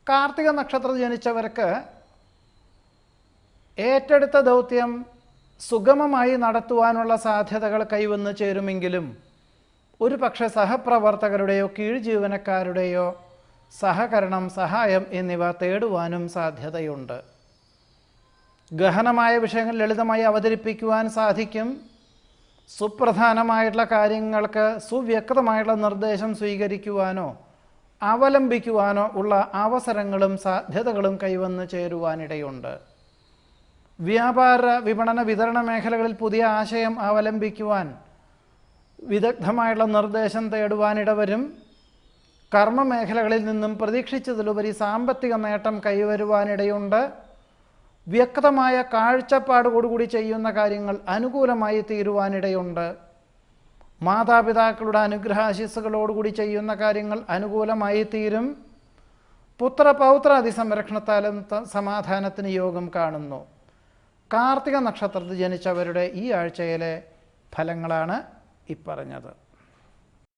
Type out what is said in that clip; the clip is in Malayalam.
കാർത്തിക നക്ഷത്രത്തിൽ ജനിച്ചവർക്ക് ഏറ്റെടുത്ത ദൗത്യം സുഗമമായി നടത്തുവാനുള്ള സാധ്യതകൾ കൈവന്ന് ചേരുമെങ്കിലും ഒരു പക്ഷേ സഹപ്രവർത്തകരുടെയോ കീഴ് ജീവനക്കാരുടെയോ സഹകരണം, സഹായം എന്നിവ തേടുവാനും സാധ്യതയുണ്ട്. ഗഹനമായ വിഷയങ്ങൾ ലളിതമായി അവതരിപ്പിക്കുവാൻ സാധിക്കും. സുപ്രധാനമായിട്ടുള്ള കാര്യങ്ങൾക്ക് സുവ്യക്തമായിട്ടുള്ള നിർദ്ദേശം സ്വീകരിക്കുവാനോ അവലംബിക്കുവാനോ ഉള്ള അവസരങ്ങളും സാധ്യതകളും കൈവന്ന് ചേരുവാനിടയുണ്ട്. വ്യാപാര, വിപണന, വിതരണ മേഖലകളിൽ പുതിയ ആശയം അവലംബിക്കുവാൻ വിദഗ്ധമായിട്ടുള്ള നിർദ്ദേശം തേടുവാനിടവരും. കർമ്മ മേഖലകളിൽ നിന്നും പ്രതീക്ഷിച്ചതിലുപരി സാമ്പത്തിക നേട്ടം കൈവരുവാനിടയുണ്ട്. വ്യക്തമായ കാഴ്ചപ്പാടോടുകൂടി ചെയ്യുന്ന കാര്യങ്ങൾ അനുകൂലമായി തീരുവാനിടയുണ്ട്. മാതാപിതാക്കളുടെ അനുഗ്രഹാശിസ്സുകളോടുകൂടി ചെയ്യുന്ന കാര്യങ്ങൾ അനുകൂലമായി തീരും. പുത്രപൗത്രാദി സംരക്ഷണത്താലും സമാധാനത്തിന് യോഗം കാണുന്നു. കാർത്തിക നക്ഷത്രത്തിൽ ജനിച്ചവരുടെ ഈ ആഴ്ചയിലെ ഫലങ്ങളാണ് ഇപ്പറഞ്ഞത്.